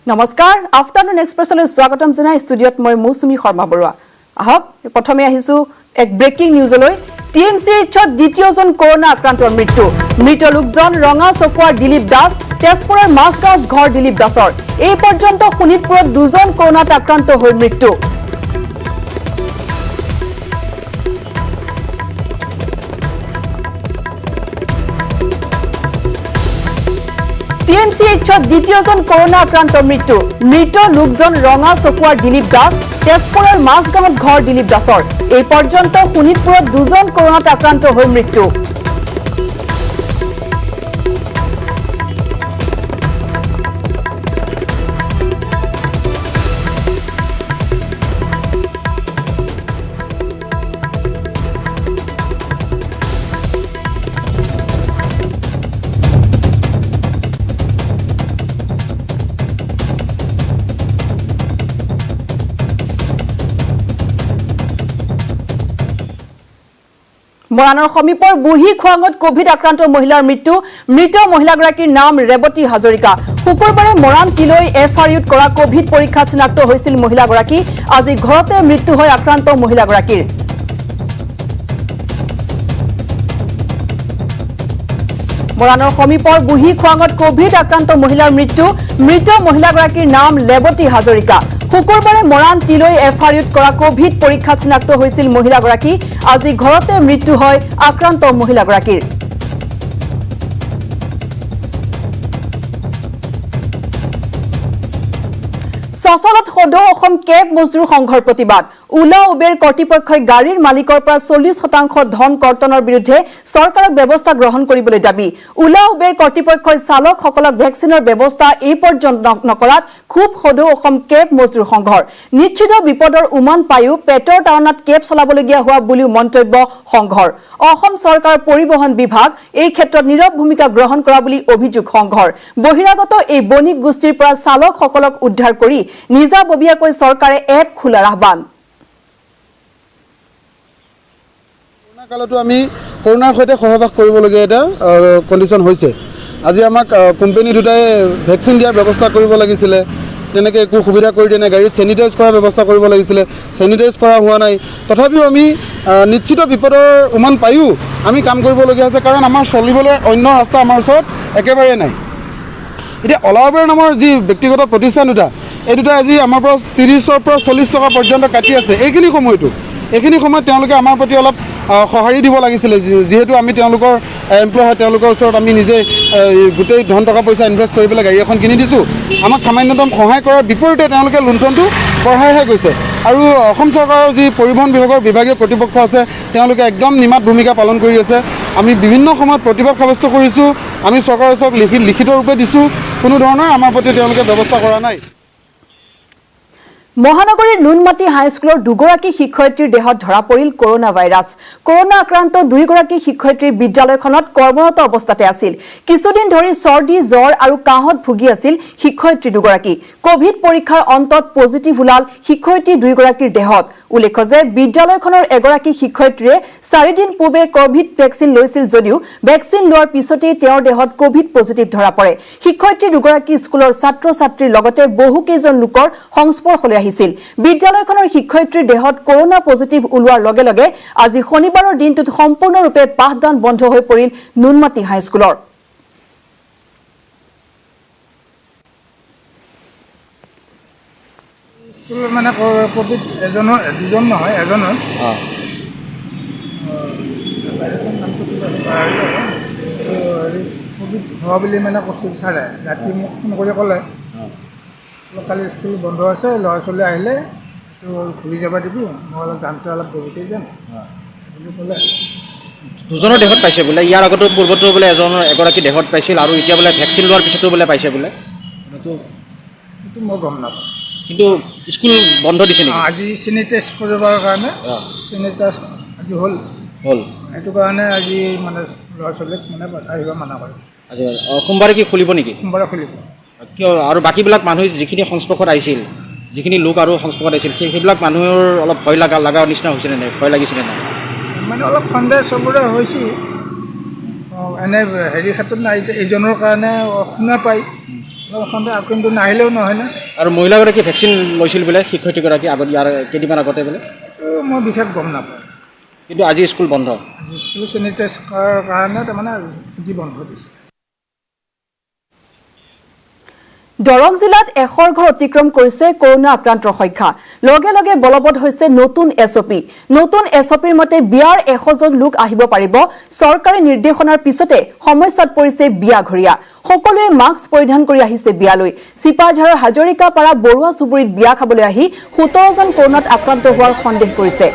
নমস্কাৰ আফটাৰনুন এক্সপ্ৰেছলৈ স্বাগতম জনাই ষ্টুডিঅ'ত মই মৌচুমী শৰ্মা বৰুৱা আহক প্ৰথমে আহিছো এক ব্ৰেকিং নিউজলৈ টিএমচিএইচত দ্বিতীয়জন কৰোনা আক্ৰান্তৰ মৃত লোকজন ৰঙা চকুৱাৰ দিলীপ দাস তেজপুৰৰ মাছগাঁৱত ঘৰ দিলীপ দাসৰ এই পৰ্যন্ত শোণিতপুৰত দুজন কৰোনাত আক্ৰান্ত হৈ মৃত্যু টিএমচিএইচত দ্বিতীয়জন কৰোনা আক্ৰান্ত মৃত লোকজন ৰঙা চকুৱাৰ দিলীপ দাস তেজপুৰৰ মাছগাঁৱত ঘৰ দিলীপ দাসৰ এই পৰ্যন্ত শোণিতপুৰত দুজন কৰোনাত আক্ৰান্ত হৈ মৃত্যু মৰাণৰ সমীপৰ বুহি খোৱাঙত কোভিড আক্ৰান্ত মহিলাৰ মৃত মহিলাগৰাকীৰ নাম ৰেৱতী হাজৰিকা শুকুৰবাৰে মৰাণ তিলৈ এফআৰইউত কৰা কোভিড পৰীক্ষা চিনাক্ত হৈছিল মহিলাগৰাকী আজি ঘৰতে মৃত্যু হৈ আক্ৰান্ত মহিলাগৰাকীৰ মৰাণৰ সমীপৰ বুহি খোৱাঙত কোভিড আক্ৰান্ত মহিলাৰ মৃত মহিলাগৰাকীৰ নাম ৰেৱতী হাজৰিকা শুকুৰবাৰে মৰাণ তিলৈ এফআৰইউত কৰা কোভিড পৰীক্ষা চিনাক্ত হৈছিল মহিলাগৰাকী আজি ঘৰতে মৃত্যু হয় আক্ৰান্ত মহিলাগৰাকীৰ সচলত সদৌ অসম কেব মজদুৰ সংঘৰ প্ৰতিবাদ উলা উবেৰ কৰ্তৃপক্ষই গাড়ীৰ মালিকৰ পৰা 40% ধন কৰ্তনৰ বিৰুদ্ধে চৰকাৰক ব্যৱস্থা গ্ৰহণ কৰিবলৈ দাবী উলা উবেৰ কৰ্তৃপক্ষই চালকসকলক ভেকচিনৰ ব্যৱস্থা এই পৰ্যন্ত নকৰাত খুব সদৌ অসম কেব মজদুৰ সংঘৰ নিশ্চিত বিপদৰ উমান পায়ো পেটৰ তাৰণাত কেব চলাবলগীয়া হোৱা বুলিও মন্তব্য সংঘৰ অসম চৰকাৰৰ পৰিবহণ বিভাগ এই ক্ষেত্ৰত নীৰৱ ভূমিকা গ্ৰহণ কৰা বুলি অভিযোগ সংঘৰ বহিৰাগত এই বণিক গোষ্ঠীৰ পৰা চালকসকলক উদ্ধাৰ কৰি নিজাববীয়াকৈ চৰকাৰে এপ খোলাৰ আহ্বান কালতো আমি কৰোনাৰ সৈতে সহবাস কৰিবলগীয়া এটা কণ্ডিশ্যন হৈছে আজি আমাক কোম্পানী দুটাই ভেকচিন দিয়াৰ ব্যৱস্থা কৰিব লাগিছিলে তেনেকৈ একো সুবিধা কৰি দিয়া নাই গাড়ীত চেনিটাইজ কৰাৰ ব্যৱস্থা কৰিব লাগিছিলে চেনিটাইজ কৰা হোৱা নাই তথাপিও আমি নিশ্চিত বিপদৰ উমান পায়ো আমি কাম কৰিবলগীয়া হৈছে কাৰণ আমাৰ চলিবলৈ অন্য ৰাস্তা আমাৰ ওচৰত একেবাৰে নাই এতিয়া অলা উবেৰ নামৰ যি ব্যক্তিগত প্ৰতিষ্ঠান দুটা এই দুটা আজি আমাৰ পৰা 30ৰ পৰা 40 টকা পৰ্যন্ত কাটি আছে এইখিনি সময়ত তেওঁলোকে আমাৰ প্ৰতি অলপ সঁহাৰি দিব লাগিছিলে যেহেতু আমি তেওঁলোকৰ এমপ্লয় হয় তেওঁলোকৰ ওচৰত আমি নিজে গোটেই ধন টকা পইচা ইনভেষ্ট কৰি পেলাই গাড়ী এখন কিনি দিছোঁ আমাক সামান্যতম সহায় কৰাৰ বিপৰীতে তেওঁলোকে লুণ্ঠনটো বঢ়াইহে গৈছে আৰু অসম চৰকাৰৰ যি পৰিবহণ বিভাগৰ বিভাগীয় কৰ্তৃপক্ষ আছে তেওঁলোকে একদম নিমাত ভূমিকা পালন কৰি আছে আমি বিভিন্ন সময়ত প্ৰতিবাদ সাব্যস্ত কৰিছোঁ আমি চৰকাৰৰ ওচৰত লিখিত ৰূপে দিছোঁ কোনো ধৰণৰ আমাৰ প্ৰতি তেওঁলোকে ব্যৱস্থা কৰা নাই মহানগৰীৰ নুনমাটি হাইস্কুলৰ দুগৰাকী শিক্ষয়িত্ৰীৰ দেহত ধৰা পৰিল কৰোনা ভাইৰাছ কৰোনা আক্ৰান্ত দুইগৰাকী শিক্ষয়িত্ৰী বিদ্যালয়খনত কৰ্মৰত অৱস্থাতে আছিল কিছুদিন ধৰি চৰ্দি জ্বৰ আৰু কাহত ভুগি আছিল শিক্ষয়িত্ৰী দুগৰাকী কোভিড পৰীক্ষাৰ অন্তত পজিটিভ ওলাল শিক্ষয়িত্ৰী দুইগৰাকীৰ দেহত উল্লেখ্য যে বিদ্যালয়খনৰ এগৰাকী শিক্ষয়িত্ৰীয়ে 4 দিন পূৰ্বে কোভিড ভেকচিন লৈছিল যদিও ভেকচিন লোৱাৰ পিছতেই তেওঁৰ দেহত কোভিড পজিটিভ ধৰা পৰে শিক্ষয়িত্ৰী দুগৰাকী স্কুলৰ ছাত্ৰ ছাত্ৰীৰ লগতে বহু কেইজন লোকৰ সংস্পৰ্শলৈ আহিছিল বিদ্যালয়খনৰ শিক্ষয়িত্ৰীৰ দেহত কৰোনা পজিটিভ ওলোৱাৰ লগে লগে আজি শনিবাৰৰ দিনটোত সম্পূৰ্ণৰূপে পাঠদান বন্ধ হৈ পৰিল নুনমাটি হাইস্কুলৰ মানে কোভিড দুজন নহয় এজনৰ কোভিড হোৱা বুলি মানে কৈছিল ছাৰে ৰাতি মোক ফোন কৰি ক'লে কালি স্কুল বন্ধ আছে ল'ৰা ছোৱালী আহিলে ঘূৰি যাব দিবি মই অলপ যাওঁতে অলপ দেৰিকৈ যাম বুলি ক'লে দুজনৰ দেহত পাইছে বোলে ইয়াৰ আগতো পূৰ্বতো বোলে এগৰাকী দেহত পাইছিল আৰু এতিয়া বোলে ভেকচিন লোৱাৰ পিছতো বোলে পাইছে বোলে সেইটো মই গম নাপাওঁ কিন্তু স্কুল বন্ধ দিছে নেকি আজি চেনিটাইজ কৰিবৰ কাৰণে চেনিটাইজ আজি হ'ল সেইটো কাৰণে আজি মানে ল'ৰা ছোৱালীক মানে আহিব মানা কৰে আজি সোমবাৰে কি খুলিব নেকি সোমবাৰে খুলিব কিয় আৰু বাকীবিলাক মানুহ যিখিনি সংস্পৰ্শত আহিছিল যিখিনি লোক আৰু সংস্পৰ্শত আহিছিল সেইবিলাক মানুহৰ অলপ ভয় লগা নিচিনা হৈছিলে নে ভয় লাগিছিলে নাই মানে অলপ সন্দেহ চবৰে হৈছে এনে হেৰি ক্ষেত্ৰত নাই এইজনৰ কাৰণে শুনা পায় অলপ সন্দেহ কিন্তু নাহিলেও নহয় না আৰু মহিলাগৰাকী ভেকচিন লৈছিল বোলে শিক্ষয়িত্ৰীগৰাকী আগত ইয়াৰ কেইদিনমান আগতে বোলে এইটো মই বিশেষ গম নাপাওঁ কিন্তু আজি স্কুল বন্ধ স্কুল চেনিটাইজ কৰাৰ কাৰণে তাৰমানে আজি বন্ধ দিছে দৰং জিলাত 100 ঘৰ অতিক্ৰম কৰিছে কৰোনা আক্ৰান্তৰ সংখ্যা লগে লগে বলবৎ হৈছে নতুন এছঅপি নতুন এছঅপিৰ মতে বিয়াৰ 100 জন লোক আহিব পাৰিব চৰকাৰী নিৰ্দেশনাৰ পিছতে সমস্যাত পৰিছে বিয়াঘৰীয়া সকলোৱে মাস্ক পৰিধান কৰি আহিছে বিয়ালৈ চিপাঝাৰৰ হাজৰিকাপাৰা বৰুৱা চুবুৰীত বিয়া খাবলৈ আহি 17 জন কৰোনাত আক্ৰান্ত হোৱাৰ সন্দেহ কৰিছে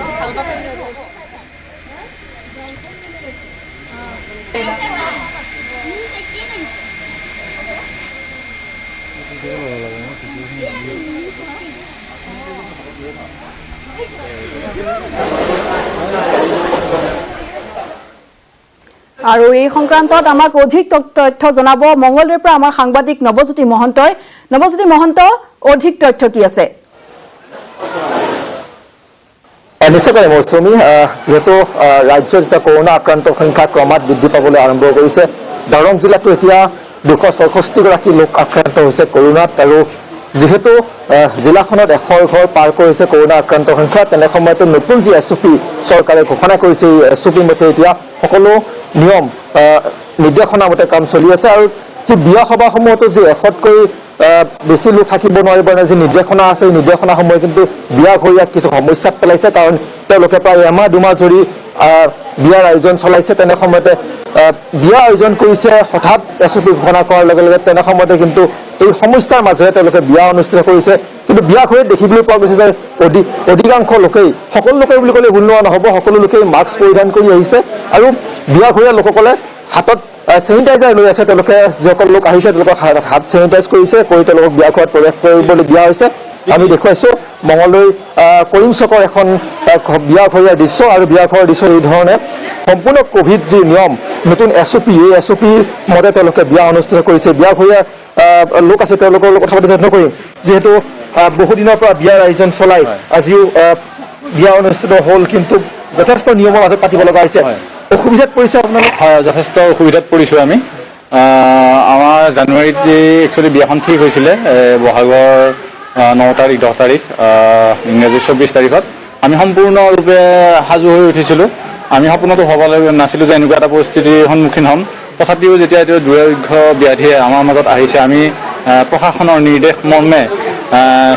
আৰু এই সংক্ৰান্তত আমাক অধিক তথ্য জনাব মঙ্গলদৈৰ পৰা আমাৰ সাংবাদিক নৱজ্যোতি মহন্ত অধিক তথ্য কি আছে নিশ্চয়কৈ মৌচুমী যেহেতু ৰাজ্যত এতিয়া কৰোনা আক্ৰান্তৰ সংখ্যা ক্ৰমাৎ বৃদ্ধি পাবলৈ আৰম্ভ কৰিছে দৰং জিলাতো এতিয়া 264 গৰাকী লোক আক্ৰান্ত হৈছে কৰোনাত আৰু যেহেতু জিলাখনত 100 ঘৰ পাৰ কৰিছে কৰোনা আক্ৰান্তৰ সংখ্যা তেনে সময়তে নতুন যি এছঅপি চৰকাৰে ঘোষণা কৰিছে এই এছঅপিৰ মতে এতিয়া সকলো নিয়ম নিৰ্দেশনা মতে কাম চলি আছে আৰু যি বিয়া সভাসমূহতো যি 100তকৈ বেছি লোক থাকিব নোৱাৰিব নে যি নিৰ্দেশনা আছে এই নিৰ্দেশনাসমূহে কিন্তু বিয়া ঘৰীয়াক কিছু সমস্যাত পেলাইছে কাৰণ তেওঁলোকে প্ৰায় এমাহ দুমাহ ধৰি বিয়াৰ আয়োজন চলাইছে তেনে সময়তে বিয়া আয়োজন কৰিছে হঠাৎ এছঅপি ঘোষণা কৰাৰ লগে লগে তেনে সময়তে কিন্তু এই সমস্যাৰ মাজেৰে তেওঁলোকে বিয়া অনুষ্ঠিত কৰিছে কিন্তু বিয়া ঘৰীয়াত দেখিবলৈ পোৱা গৈছে যে অধিকাংশ লোকেই সকলো লোকেই বুলি ক'লে ভুল নহ'ব সকলো লোকেই মাস্ক পৰিধান কৰি আহিছে আৰু বিয়া ঘৰীয়া লোকসকলে হাতত চেনিটাইজাৰ লৈ আছে তেওঁলোকে যিসকল লোক আহিছে তেওঁলোকক হাত চেনিটাইজ কৰিছে কৰি তেওঁলোকক বিয়া ঘৰত প্ৰৱেশ কৰিবলৈ দিয়া হৈছে আমি দেখুৱাইছো মঙ্গলদৈ কৰিম চকৰ এখন বিয়া ঘৰীয়াৰ দৃশ্য আৰু বিয়া ঘৰৰ দৃশ্য এই ধৰণে সম্পূৰ্ণ কোভিড যি নিয়ম নতুন এছঅপি এই এছঅপিৰ মতে তেওঁলোকে বিয়া অনুষ্ঠিত কৰিছে বিয়া ঘৰীয়া লোক আছে তেওঁলোকৰ লগত কথা পাতি যত্ন কৰিম যিহেতু বহুদিনৰ পৰা বিয়াৰ আয়োজন চলাই আজিও বিয়া অনুষ্ঠিত হ'ল কিন্তু যথেষ্ট নিয়মৰ মাজত পাতিব লগা হৈছে অসুবিধাত পৰিছে আপোনালোক হয় যথেষ্ট অসুবিধাত পৰিছোঁ আমি আমাৰ জানুৱাৰীত যে একচুৱেলি বিয়াখন ঠিক হৈছিলে বহাগৰ 9 তাৰিখ 10 তাৰিখ ইংৰাজী 24 তাৰিখত আমি সম্পূৰ্ণৰূপে সাজু হৈ উঠিছিলোঁ আমি সপোনতো হ'ব নাছিলোঁ যে এনেকুৱা এটা পৰিস্থিতিৰ সন্মুখীন হ'ম তথাপিও যেতিয়া এতিয়া দুৰ্ভাগ্য ব্যাধিয়ে আমাৰ মাজত আহিছে আমি প্ৰশাসনৰ নিৰ্দেশ মৰ্মে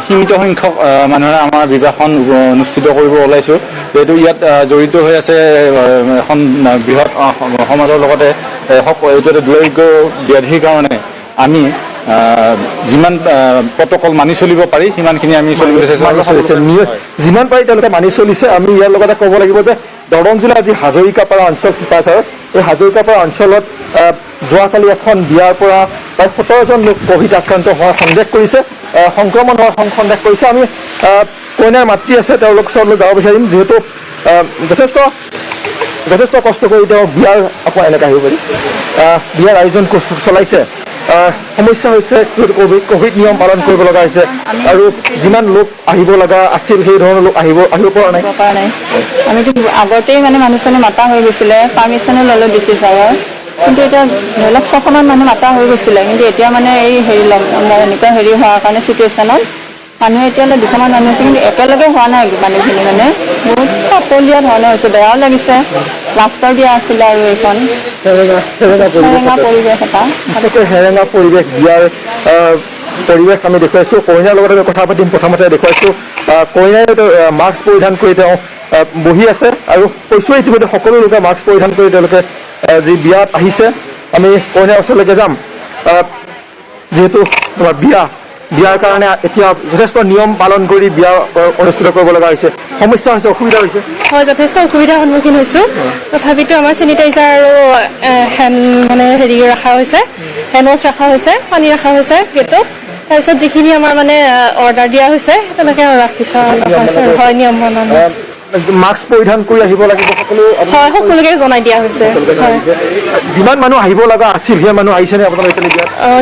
সীমিত সংখ্যক মানুহে আমাৰ বিবাহখন অনুষ্ঠিত কৰিব ওলাইছোঁ যিহেতু ইয়াত জড়িত হৈ আছে এখন বৃহৎ সমাজৰ লগতে এইটো এটা দুৰ্ভাগ্য ব্যাধিৰ কাৰণে আমি যিমান প্ৰটকল মানি চলিব পাৰি সিমানখিনি আমি চলিবলৈ চেষ্টা কৰিছোঁ যিমান পাৰি তেওঁলোকে মানি চলিছে আমি ইয়াৰ লগতে ক'ব লাগিব যে দৰং জিলাৰ যি হাজৰিকাপাৰা অঞ্চল চিপাঝাৰ এই হাজৰিকাপাৰা অঞ্চলত যোৱাকালি এখন বিয়াৰ পৰা প্ৰায় 17 জন লোক কোভিড আক্ৰান্ত হোৱাৰ সন্দেহ কৰিছে সংক্ৰমণ হোৱাৰ সন্দেহ কৰিছে আমি কইনাৰ মাতৃ আছে তেওঁলোকৰ ওচৰলৈ যাব বিচাৰিম যিহেতু যথেষ্ট কষ্ট কৰি তেওঁ বিয়াৰ আকৌ এনেকৈ আহিব পাৰি বিয়াৰ আয়োজন চলাইছে সমস্যা হৈছে কোভিড নিয়ম পালন কৰিব লগা হৈছে আৰু যিমান লোক আহিব লগা আছিল সেই ধৰণৰ লোক আহিব পৰা নাই আমিতো আগতেই মানে মানুহজনে মাতা হৈ গৈছিলে পাৰ্মিশ্যনো ল'লে ডিচি ছাৰৰ কিন্তু এতিয়া ধৰি লওক 600মান মানুহ মাতা হৈ গৈছিলে কিন্তু এতিয়া মানে এই এনেকুৱা হোৱাৰ কাৰণে চিটুৱেশ্যনত মানুহে এতিয়ালৈ 200মান মানুহ আছে কিন্তু একেলগে হোৱা নাই মানুহখিনি মানে বহুত পাতলীয়া ধৰণৰ হৈছে বেয়াও লাগিছে লাষ্টৰ বিয়া আছিলে আৰু এইখন হেৰেঙা পৰিৱেশ এটা হেৰেঙা পৰিৱেশ বিয়াৰ পৰিৱেশ আমি দেখুৱাইছোঁ কইনাৰ লগত আমি কথা পাতিম প্ৰথমতে দেখুৱাইছোঁ কইনাই মাস্ক পৰিধান কৰি তেওঁ বহি আছে আৰু কৈছোঁ ইতিমধ্যে সকলো লোকে মাস্ক পৰিধান কৰি তেওঁলোকে যি বিয়াত আহিছে আমি কইনাৰ ওচৰলৈকে যাম যিহেতু তোমাৰ বিয়াৰ কাৰণে এতিয়া যথেষ্ট নিয়ম পালন কৰি বিয়া অনুষ্ঠিত কৰিব লগা হৈছে সমস্যা হৈছে অসুবিধা হৈছে হয় যথেষ্ট অসুবিধাৰ সন্মুখীন হৈছোঁ তথাপিতো আমাৰ চেনিটাইজাৰ আৰু হেণ্ড মানে ৰখা হৈছে হেণ্ড ৱাছ ৰখা হৈছে পানী ৰখা হৈছে গেটত তাৰপিছত যিখিনি আমাৰ মানে অৰ্ডাৰ দিয়া হৈছে তেনেকৈ ৰাখিছোঁ হয় নিয়ম বনাই হৈছে মাস্ক পৰিধান কৰি আহিব লাগিব হয় সকলোকে জনাই দিয়া হৈছে যিমান মানুহ আহিব লগা আছিল সেই মানুহ আহিছেনে আপোনালোকে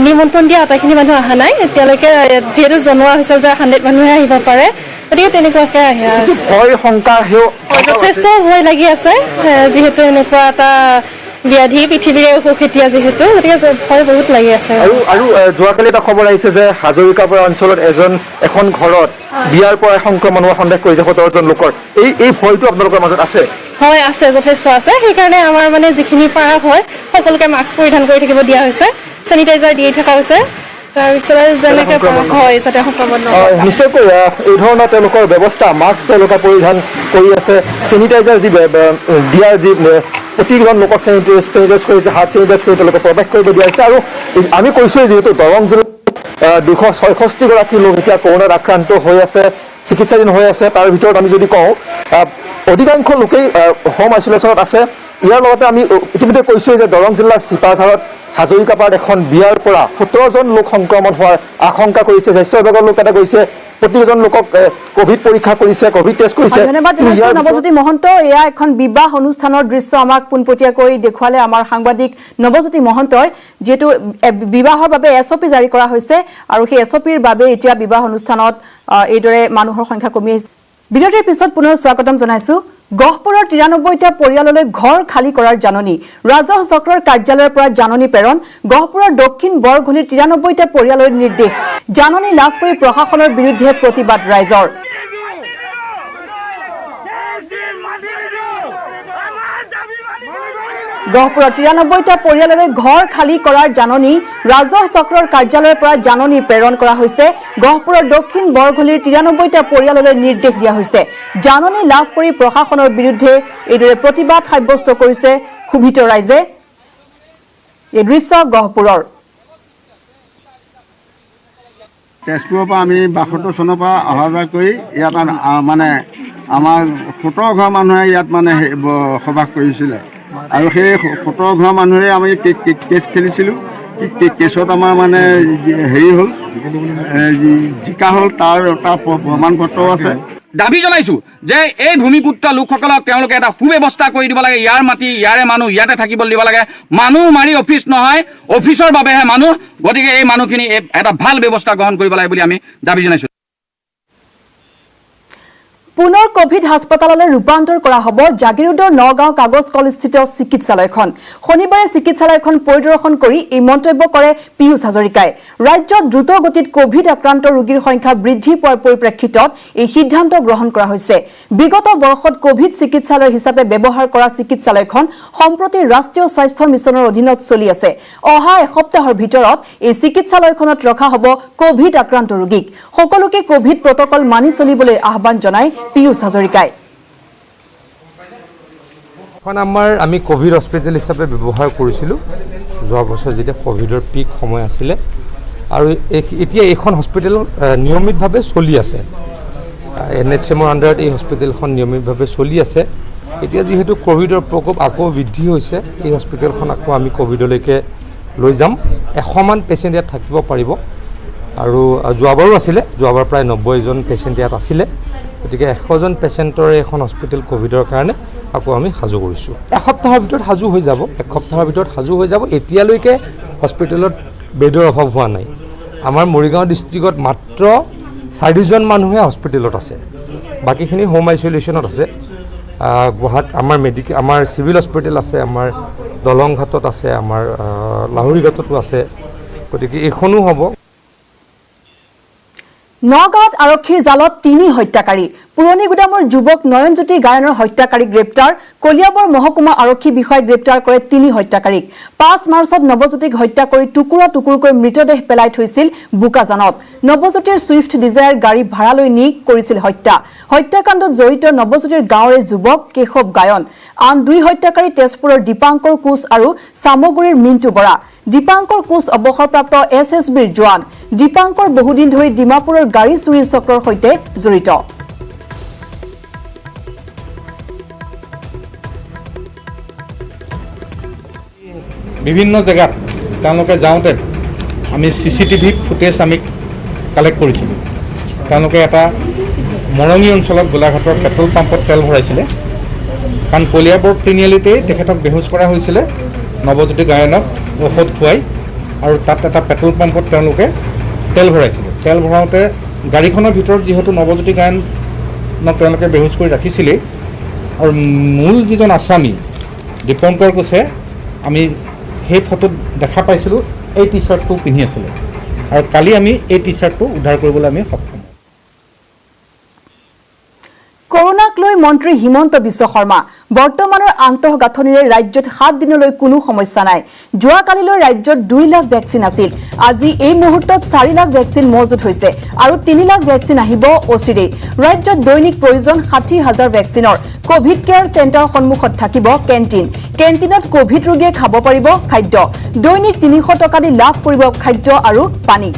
নিমন্ত্ৰণ দিয়া আটাইখিনি মানুহ অহা নাই এতিয়ালৈকে যিহেতু জনোৱা হৈছে যে 100 মানুহে আহিব পাৰে গতিকে তেনেকুৱাকৈ আহি আছে ভয় শংকা যথেষ্ট ভয় লাগি আছে যিহেতু এনেকুৱা এটা ব্যাধি পৃথিৱীৰে অসুখ এতিয়া যিহেতু গতিকে ভয় বহুত লাগি আছে আৰু যোৱাকালি এটা খবৰ আহিছে যে হাজৰিকাপাৰা অঞ্চলত এখন ঘৰত বিয়াৰ পৰা সংক্ৰমণ হোৱা সন্দেহ কৰিছে 17জন লোকৰ এই ভয়টো আপোনালোকৰ মাজত আছে হয় আছে যথেষ্ট আছে সেইকাৰণে আমাৰ মানে যিখিনি পাৰা হয় সকলোকে মাস্ক পৰিধান কৰি থাকিব দিয়া হৈছে চেনিটাইজাৰ দি থকা হৈছে তাৰপিছত যেনেকৈ হয় যাতে সংক্ৰমণ নহয় নিশ্চয়কৈ এই ধৰণৰ তেওঁলোকৰ ব্যৱস্থা মাস্ক তেওঁলোকে পৰিধান কৰি আছে চেনিটাইজাৰ যি দিয়াৰ যি প্ৰতিজন লোকক চেনিটাইজ কৰিছে হাত চেনিটাইজ কৰি তেওঁলোকে প্ৰৱেশ কৰিব দিয়া হৈছে আৰু আমি কৈছোঁৱে যিহেতু দৰং জিলাত 266গৰাকী লোক এতিয়া কৰোণাত আক্ৰান্ত হৈ আছে চিকিৎসাধীন হৈ আছে তাৰ ভিতৰত আমি যদি কওঁ অধিকাংশ লোকেই হোম আইচলেশ্যনত আছে ইয়াৰ লগতে আমি ইতিমধ্যে কৈছোঁৱে যে দৰং জিলাৰ চিপাঝাৰত হাজৰিকাপাৰাত এখন বিয়াৰ পৰা 17জন লোক সংক্ৰমণ হোৱাৰ আশংকা কৰিছে স্বাস্থ্য বিভাগৰ লোক এটা গৈছে প্ৰতিজন লোকক কোভিড পৰীক্ষা কৰিছে কোভিড টেষ্ট কৰিছে ধন্যবাদ জনাইছো নৱজ্যোতি মহন্ত এয়া এখন বিবাহ অনুষ্ঠানৰ দৃশ্য আমাক পোনপটীয়াকৈ দেখুৱালে আমাৰ সাংবাদিক নৱজ্যোতি মহন্তই যেহেতু বিবাহৰ বাবে এছঅপি জাৰি কৰা হৈছে আৰু সেই এছঅপিৰ বাবে এতিয়া বিবাহ অনুষ্ঠানত এইদৰে মানুহৰ সংখ্যা কমি আহিছে বিৰতিৰ পিছত পুনৰ স্বাগতম জনাইছো গহপুৰৰ 93টা পৰিয়াললৈ ঘৰ খালী কৰাৰ জাননী ৰাজহ চক্ৰৰ কাৰ্যালয়ৰ পৰা জাননী প্ৰেৰণ গহপুৰৰ দক্ষিণ বৰঘুলিৰ 93টা পৰিয়ালৰ নিৰ্দেশ জাননী লাভ কৰি প্ৰশাসনৰ বিৰুদ্ধে প্ৰতিবাদ ৰাইজৰ গহপুৰৰ 93টা পৰিয়াললৈ ঘৰ খালী কৰাৰ জাননী ৰাজহ চক্ৰৰ কাৰ্যালয়ৰ পৰা জাননী প্ৰেৰণ কৰা হৈছে গহপুৰৰ দক্ষিণ বৰঘুলিৰ 93টা পৰিয়াললৈ নিৰ্দেশ দিয়া হৈছে জাননী লাভ কৰি প্ৰশাসনৰ বিৰুদ্ধে এইদৰে প্ৰতিবাদ সাব্যস্ত কৰিছে ক্ষুভিত ৰাইজে এই দৃশ্য গহপুৰৰ তেজপুৰৰ পৰা আমি 72 চনৰ পৰা অহা যোৱা কৰি ইয়াত মানে আমাৰ 17 ঘৰ মানুহে ইয়াত মানে বসবাস কৰিছিলে আৰু সেই 17 ঘৰ মানুহে আমি কেছ খেলিছিলোঁ কেছত আমাৰ মানে হেৰি হ'ল জিকা হ'ল তাৰ প্ৰমাণ পত্ৰও আছে দাবী জনাইছো যে এই ভূমিপুত্ৰ লোকসকলক তেওঁলোকে এটা সুব্যৱস্থা কৰি দিব লাগে ইয়াৰ মাটি ইয়াৰে মানুহ ইয়াতে থাকিব দিব লাগে মানুহ মাৰি অফিচ নহয় অফিচৰ বাবেহে মানুহ গতিকে এই মানুহখিনি এটা ভাল ব্যৱস্থা গ্ৰহণ কৰিব লাগে বুলি আমি দাবী জনাইছো পুনৰ কোভিড হাস্পতাললৈ ৰূপান্তৰ কৰা হ'ব জাগিৰোডৰ নগাঁও কাগজ কলস্থিত চিকিৎসালয়খন শনিবাৰে চিকিৎসালয়খন পৰিদৰ্শন কৰি এই মন্তব্য কৰে পীয়ুষ হাজৰিকাই ৰাজ্যত দ্ৰুত গতিত কোভিড আক্ৰান্ত ৰোগীৰ সংখ্যা বৃদ্ধি পোৱাৰ পৰিপ্ৰেক্ষিতত এই সিদ্ধান্ত গ্ৰহণ কৰা হৈছে বিগত বৰ্ষত কোভিড চিকিৎসালয় হিচাপে ব্যৱহাৰ কৰা চিকিৎসালয়খন সম্প্ৰতি ৰাষ্ট্ৰীয় স্বাস্থ্য মিছনৰ অধীনত চলি আছে অহা এসপ্তাহৰ ভিতৰত এই চিকিৎসালয়খনত ৰখা হ'ব কোভিড আক্ৰান্ত ৰোগীক সকলোকে কোভিড প্ৰটকল মানি চলিবলৈ আহ্বান জনায় পীয়ুষ হাজৰিকাই আমি কোভিড হস্পিটেল হিচাপে ব্যৱহাৰ কৰিছিলোঁ যোৱা বছৰ যেতিয়া কোভিডৰ পিক সময় আছিলে আৰু এতিয়া এইখন হস্পিটেল নিয়মিতভাৱে চলি আছে NHMৰ আণ্ডাৰত এই হস্পিটেলখন নিয়মিতভাৱে চলি আছে এতিয়া যিহেতু কোভিডৰ প্ৰকোপ আকৌ বৃদ্ধি হৈছে এই হস্পিটেলখন আকৌ আমি কোভিডলৈকে লৈ যাম 100 মান পেচেণ্ট ইয়াত থাকিব পাৰিব আৰু যোৱাবাৰো আছিলে যোৱাবাৰ প্ৰায় 90জন পেচেণ্ট ইয়াত আছিলে গতিকে 100জন পেচেণ্টৰে এখন হস্পিটেল কোভিডৰ কাৰণে আকৌ আমি সাজু কৰিছোঁ এসপ্তাহৰ ভিতৰত সাজু হৈ যাব এতিয়ালৈকে হস্পিটেলত বেডৰ অভাৱ হোৱা নাই আমাৰ মৰিগাঁও ডিষ্ট্ৰিক্টত মাত্ৰ 40জন মানুহে হস্পিটেলত আছে বাকীখিনি হোম আইচলেশ্যনত আছে গুৱাহাটী আমাৰ চিভিল হস্পিটেল আছে আমাৰ দলংঘাটত আছে আমাৰ লাহৰীঘাটতো আছে গতিকে এইখনো হ'ব নগাঁৱত আৰক্ষীৰ জালত 3 হত্যাকাৰী পুৰণি গুদামৰ যুৱক নয়নজ্যোতি গায়নৰ হত্যাকাৰী গ্ৰেপ্তাৰ কলিয়াবৰ মহকুমা আৰক্ষী বিষয়াই গ্ৰেপ্তাৰ কৰে 3 হত্যাকাৰীক 5 মাৰ্চত নৱজ্যোতিক হত্যা কৰি টুকুৰা টুকুৰকৈ মৃতদেহ পেলাই থৈছিল বুকাজানত নৱজ্যোতিৰ সুইফট ডিজায়াৰ গাড়ী ভাড়ালৈ নি কৰিছিল হত্যাকাণ্ডত জড়িত নৱজ্যোতিৰ গাঁৱৰে যুৱক কেশৱ গায়ন আন 2 হত্যাকাৰী তেজপুৰৰ দীপাংকৰ কোচ আৰু সামগুৰিৰ মিণ্টু বৰা দীপাংকৰ কোচ অৱসৰপ্ৰাপ্ত SSBৰ জোৱান দীপাংকৰ বহুদিন ধৰি ডিমাপুৰৰ গাড়ী চুৰিৰ চক্ৰৰ সৈতে জড়িত বিভিন্ন জেগাত তেওঁলোকে যাওঁতে আমি CCTV ফুটেজ আমি কালেক্ট কৰিছিলোঁ তেওঁলোকে এটা মৰঙী অঞ্চলত গোলাঘাটৰ পেট্ৰল পাম্পত তেল ভৰাইছিলে কাৰণ কলিয়াবৰ তিনিআলিতেই তেখেতক বেহুচ কৰা হৈছিলে নৱজ্যোতি গায়নক ঔষধ খুৱাই আৰু তাত এটা পেট্ৰল পাম্পত তেওঁলোকে তেল ভৰাইছিলে তেল ভৰাওঁতে গাড়ীখনৰ ভিতৰত যিহেতু নৱজ্যোতি গায়নক তেওঁলোকে বেহুচ কৰি ৰাখিছিলে আৰু মূল যিজন আসামী দীপংকৰ কোচে আমি সেই ফটোত দেখা পাইছিলোঁ এই টি চাৰ্টটো পিন্ধি আছিলে আৰু কালি আমি এই টি চাৰ্টটো উদ্ধাৰ কৰিবলৈ আমি সক্ষম। কৰোনাক লৈ মন্ত্ৰী হিমন্ত বিশ্ব শৰ্মা বৰ্তমানৰ আন্তঃগাঁথনিৰে ৰাজ্যত 7 দিনলৈ কোনো সমস্যা নাই। যোৱাকালিলৈ ৰাজ্যত 2 লাখ ভেকচিন আছিল। আজি এই মুহূৰ্তত 4 লাখ ভেকচিন মজুত হৈছে আৰু 3 লাখ ভেকচিন আহিব অচিৰেই। ৰাজ্যত দৈনিক প্ৰয়োজন 60,000 ভেকচিনৰ। কোভিড কেয়াৰ চেণ্টাৰ সন্মুখত থাকিব কেণ্টিন। কেণ্টিনত কোভিড ৰোগীয়ে খাব পাৰিব খাদ্য। দৈনিক 300 টকা দি লাভ কৰিব খাদ্য আৰু পানী।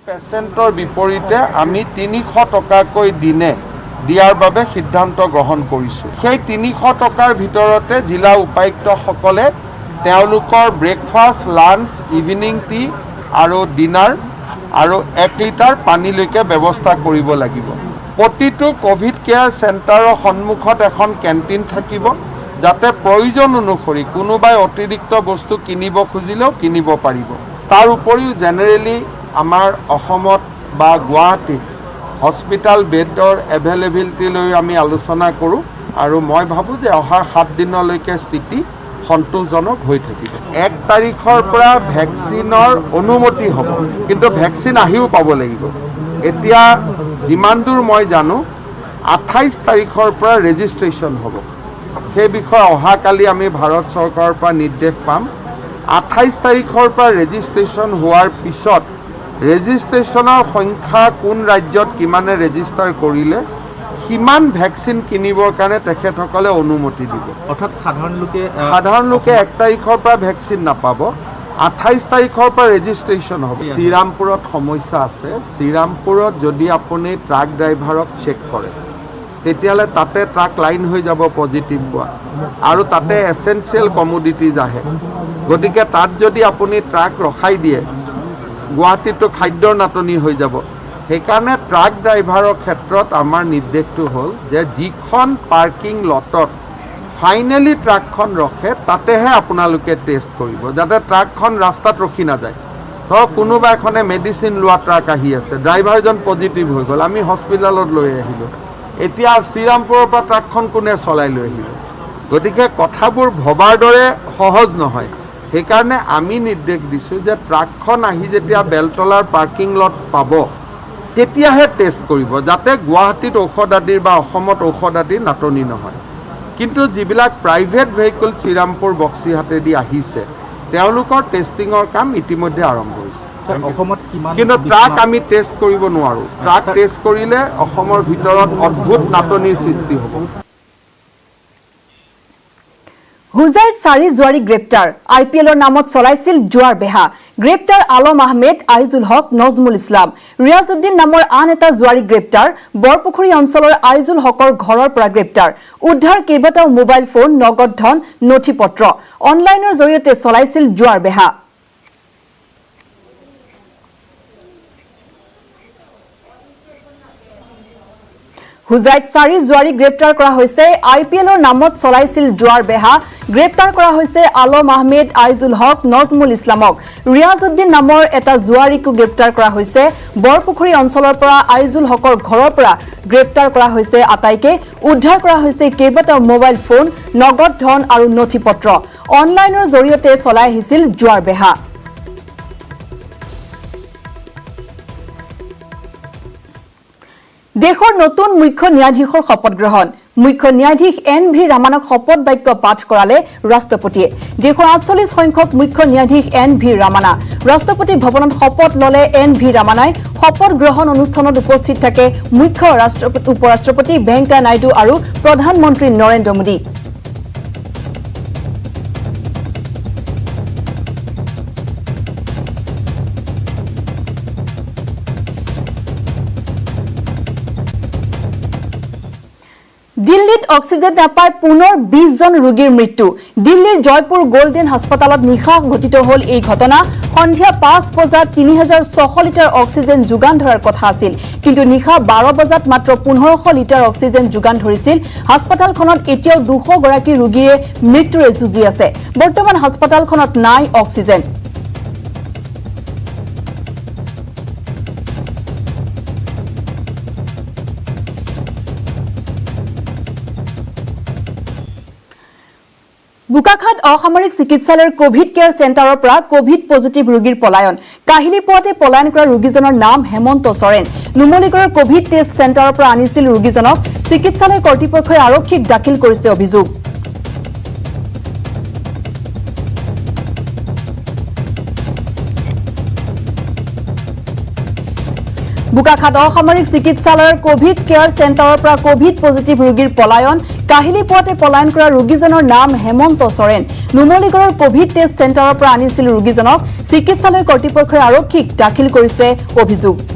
পেচেণ্টৰ বিপৰীতে আমি 300 টকাকৈ দিনে দিয়াৰ বাবে সিদ্ধান্ত গ্ৰহণ কৰিছোঁ। সেই 300 টকাৰ ভিতৰতে জিলা উপায়ুক্তসকলে তেওঁলোকৰ ব্ৰেকফাষ্ট, লাঞ্চ, ইভিনিং টি আৰু ডিনাৰ আৰু 1 লিটাৰ পানীলৈকে ব্যৱস্থা কৰিব লাগিব। প্ৰতিটো কোভিড কেয়াৰ চেণ্টাৰৰ সন্মুখত এখন কেণ্টিন থাকিব, যাতে প্ৰয়োজন অনুসৰি কোনোবাই অতিৰিক্ত বস্তু কিনিব খুজিলেও কিনিব পাৰিব। তাৰ উপৰিও জেনেৰেলি আমাৰ অসমত বা গুৱাহাটীত হস্পিটেল বেডৰ এভেইলেবিলিটি লৈ আমি আলোচনা কৰোঁ আৰু মই ভাবোঁ যে অহা 7 দিনলৈকে স্থিতি সন্তোষজনক হৈ থাকিব। 1 তাৰিখৰ পৰা ভেকচিনৰ অনুমতি হ'ব, কিন্তু ভেকচিন আহিও পাব লাগিব। এতিয়া যিমান দূৰ মই জানো 28 তাৰিখৰ পৰা ৰেজিষ্ট্ৰেশ্যন হ'ব। সেই বিষয়ে অহাকালি আমি ভাৰত চৰকাৰৰ পৰা নিৰ্দেশ পাম। 28 তাৰিখৰ পৰা ৰেজিষ্ট্ৰেশ্যন হোৱাৰ পিছত ৰেজিষ্ট্ৰেশ্যনৰ সংখ্যা কোন ৰাজ্যত কিমানে ৰেজিষ্টাৰ কৰিলে সিমান ভেকচিন কিনিবৰ কাৰণে তেখেতসকলে অনুমতি দিব। অৰ্থাৎ সাধাৰণ লোকে 1 তাৰিখৰ পৰা ভেকচিন নাপাব। 28 তাৰিখৰ পৰা ৰেজিষ্ট্ৰেশ্যন হ'ব। শ্ৰীৰামপুৰত সমস্যা আছে। শ্ৰীৰামপুৰত যদি আপুনি ট্ৰাক ড্ৰাইভাৰক চেক কৰে তেতিয়াহ'লে তাতে ট্ৰাক লাইন হৈ যাব পজিটিভ পোৱা, আৰু তাতে এচেঞ্চিয়েল কমোডিটিজ আহে। গতিকে তাত যদি আপুনি ট্ৰাক ৰখাই দিয়ে গুৱাহাটীতো খাদ্যৰ নাটনি হৈ যাব। সেইকাৰণে ট্ৰাক ড্ৰাইভাৰৰ ক্ষেত্ৰত আমাৰ নিৰ্দেশটো হ'ল যে যিখন পাৰ্কিং লটত ফাইনেলি ট্ৰাকখন ৰখে তাতেহে আপোনালোকে টেষ্ট কৰিব, যাতে ট্ৰাকখন ৰাস্তাত ৰখি নাযায়। ধৰক কোনোবা এখনে মেডিচিন লোৱা ট্ৰাক আহি আছে, ড্ৰাইভাৰজন পজিটিভ হৈ গ'ল, আমি হস্পিটেলত লৈ আহিলোঁ, এতিয়া শ্ৰীৰামপুৰৰ পৰা ট্ৰাকখন কোনে চলাই লৈ আহিব? গতিকে কথাবোৰ ভবাৰ দৰে সহজ নহয়। সেইকাৰণে আমি নিৰ্দেশ দিছোঁ যে ট্ৰাকখন আহি যেতিয়া বেলতলাৰ পাৰ্কিং লট পাব তেতিয়াহে টেষ্ট কৰিব, যাতে গুৱাহাটীত ঔষধ আদিৰ বা অসমত ঔষধ আদিৰ নাটনি নহয়। কিন্তু যিবিলাক প্ৰাইভেট ভেহিকল শ্ৰীৰামপুৰ বক্সিহাটেদি আহিছে তেওঁলোকৰ টেষ্টিঙৰ কাম ইতিমধ্যে আৰম্ভ হৈছে। কিন্তু ট্ৰাক আমি টেষ্ট কৰিব নোৱাৰোঁ। ট্ৰাক টেষ্ট কৰিলে অসমৰ ভিতৰত অদ্ভুত নাটনিৰ সৃষ্টি হ'ব। হুজাইত 4 জুৱাৰী গ্ৰেপ্তাৰ। IPLৰ নামত চলাইছিল জুৱাৰ বেহা। গ্ৰেপ্তাৰ আলম আহমেদ, আইজুল হক, নজমুল ইছলাম। ৰিয়াজউদ্দিন নামৰ আন এটা জুৱাৰী গ্ৰেপ্তাৰ। বৰপুখুৰী অঞ্চলৰ আইজুল হকৰ ঘৰৰ পৰা গ্ৰেপ্তাৰ। উদ্ধাৰ কেইবাটাও মোবাইল ফোন, নগদ ধন, নথি পত্ৰ। অনলাইনৰ জৰিয়তে চলাইছিল জুৱাৰ বেহা। হুজাইত 4 জুৱাৰী গ্ৰেপ্তাৰ কৰা হৈছে। IPLৰ নামত চলাইছিল জুৱাৰ বেহা। গ্ৰেপ্তাৰ কৰা হৈছে আলম আহমেদ, আইজুল হক, নজমুল ইছলামক। ৰিয়াজউদ্দিন নামৰ এটা জুৱাৰীকো গ্ৰেপ্তাৰ কৰা হৈছে। বৰপুখুৰী অঞ্চলৰ পৰা আইজুল হকৰ ঘৰৰ পৰা গ্ৰেপ্তাৰ কৰা হৈছে আটাইকে। উদ্ধাৰ কৰা হৈছে কেইবাটাও মোবাইল ফোন, নগদ ধন আৰু নথি পত্ৰ। অনলাইনৰ জৰিয়তে চলাই আহিছিল জুৱাৰ বেহা। দেশৰ নতুন মুখ্য ন্যায়াধীশৰ শপত গ্ৰহণ। মুখ্য ন্যায়াধীশ NV ৰামানক শপত বাক্য পাঠ কৰালে ৰাষ্ট্ৰপতিয়ে। দেশৰ 48 সংখ্যক মুখ্য ন্যায়াধীশ NV ৰামানা। ৰাষ্ট্ৰপতি ভৱনত শপত ললে NV ৰামানাই। শপত গ্ৰহণ অনুষ্ঠানত উপস্থিত থাকে মুখ্য উপৰাষ্ট্ৰপতি ভেংকায়া নাইডু আৰু প্ৰধানমন্ত্ৰী নৰেন্দ্ৰ মোদী। দিল্লীত অক্সিজেন নাপাই পুনৰ 20 জন ৰোগীৰ মৃত্যু। দিল্লীৰ জয়পুৰ গোল্ডেন হাস্পতালত নিশা ঘটিত হল এই ঘটনা। সন্ধিয়া 5 বজাত 3600 লিটাৰ অক্সিজেন যোগান ধৰাৰ কথা আছিল, কিন্তু নিশা 12 বজাত মাত্ৰ 1500 লিটাৰ অক্সিজেন যোগান ধৰিছিল। হাস্পতালখনত এতিয়াও 200 গৰাকী ৰোগীয়ে মৃত্যুৰে যুঁজি আছে। বৰ্তমান হাস্পতালখনত নাই অক্সিজেন। বোকাখাত অসামৰিক চিকিৎসালয়ৰ কোভিড কেয়াৰ চেণ্টাৰৰ পৰা কোভিড পজিটিভ ৰোগীৰ পলায়ন কাহিলি পোৱাতে পলায়ন কৰা ৰোগীজনৰ নাম হেমন্ত সৰেন নুমলীগড়ৰ কোভিড টেষ্ট চেণ্টাৰৰ পৰা আনিছিল ৰোগীজনক চিকিৎসালয় কৰ্তৃপক্ষই আৰক্ষীক দাখিল কৰিছে অভিযোগ বোকাখাত অসামৰিক চিকিৎসালয়ৰ কোভিড কেয়াৰ চেণ্টাৰৰ পৰা কোভিড পজিটিভ ৰোগীৰ পলায়ন কাহিলি পোৱাতে পলায়ন কৰা ৰোগীজনৰ নাম হেমন্ত সৰেন নুমলীগড়ৰ কোভিড টেষ্ট চেণ্টাৰৰ পৰা আনিছিল ৰোগীজনক চিকিৎসালয় কৰ্তৃপক্ষই আৰক্ষীক দাখিল কৰিছে অভিযোগ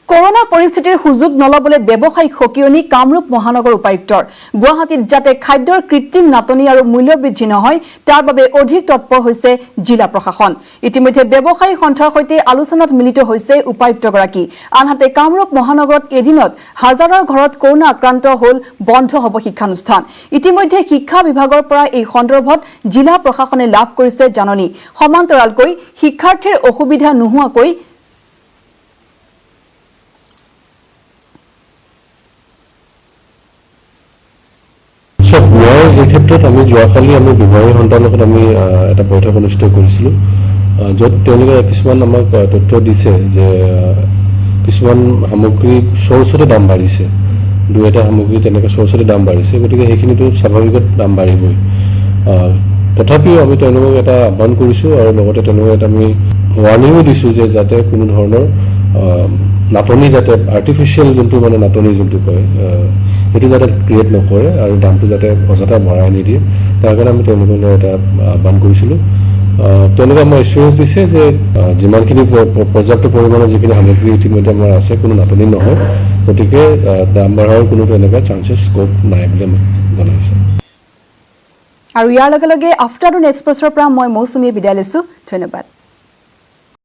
কৰোনা পৰিস্থিতিৰ সুযোগ নলবলৈ ব্যৱসায়িক সকিয়নি কামৰূপ মহানগৰ উপায়ুক্তৰ গুৱাহাটীত যাতে খাদ্যৰ কৃত্ৰিম নাটনি আৰু মূল্য বৃদ্ধি নহয় তাৰ বাবে অধিক তৎপৰ হৈছে জিলা প্ৰশাসন ইতিমধ্যে ব্যৱসায়িক সন্থাৰ সৈতে আলোচনাত মিলিত হৈছে উপায়ুক্তগৰাকী আনহাতে কামৰূপ মহানগৰত এদিনত হাজাৰৰ ঘৰত কৰোনা আক্ৰান্ত হল বন্ধ হ'ব শিক্ষানুষ্ঠান ইতিমধ্যে শিক্ষা বিভাগৰ পৰা এই সন্দৰ্ভত জিলা প্ৰশাসনে লাভ কৰিছে জাননী সমান্তৰালকৈ শিক্ষাৰ্থীৰ অসুবিধা নোহোৱাকৈ মই এই ক্ষেত্ৰত আমি যোৱাকালি আমি বিভাগীয় সঞ্চালকত আমি এটা বৈঠক অনুষ্ঠিত কৰিছিলোঁ য'ত তেওঁলোকে কিছুমান আমাক তথ্য দিছে যে কিছুমান সামগ্ৰী চৌচতে দাম বাঢ়িছে দুই এটা সামগ্ৰী তেনেকৈ চৌচতে দাম বাঢ়িছে গতিকে সেইখিনিতো স্বাভাৱিকত দাম বাঢ়িবই তথাপিও আমি তেওঁলোকক এটা আহ্বান কৰিছোঁ আৰু লগতে তেওঁলোকক এটা আমি ৱাৰ্ণিঙো দিছোঁ যে যাতে কোনো ধৰণৰ নাটনি যাতে আৰ্টিফিচিয়েল যোনটো মানে নাটনি যোনটো কয় সেইটো যাতে ক্ৰিয়েট নকৰে আৰু দামটো যাতে অযথা বঢ়াই নিদিয়ে তাৰ কাৰণে আমি তেওঁলোকলৈ এটা আহ্বান কৰিছিলোঁ তেওঁলোকে আমাৰ এছুৰেঞ্চ দিছে যে যিমানখিনি পৰ্যাপ্ত পৰিমাণৰ যিখিনি সামগ্ৰী ইতিমধ্যে আমাৰ আছে কোনো নাটনি নহয় গতিকে দাম বঢ়াৰ কোনো তেনেকুৱা চান্সেছ স্ক'প নাই বুলি আমাক জনাইছে আৰু ইয়াৰ লগে লগে আফটাৰনুন এক্সপ্ৰেছৰ পৰা মই মৌচুমীয়ে বিদায় লৈছোঁ ধন্যবাদ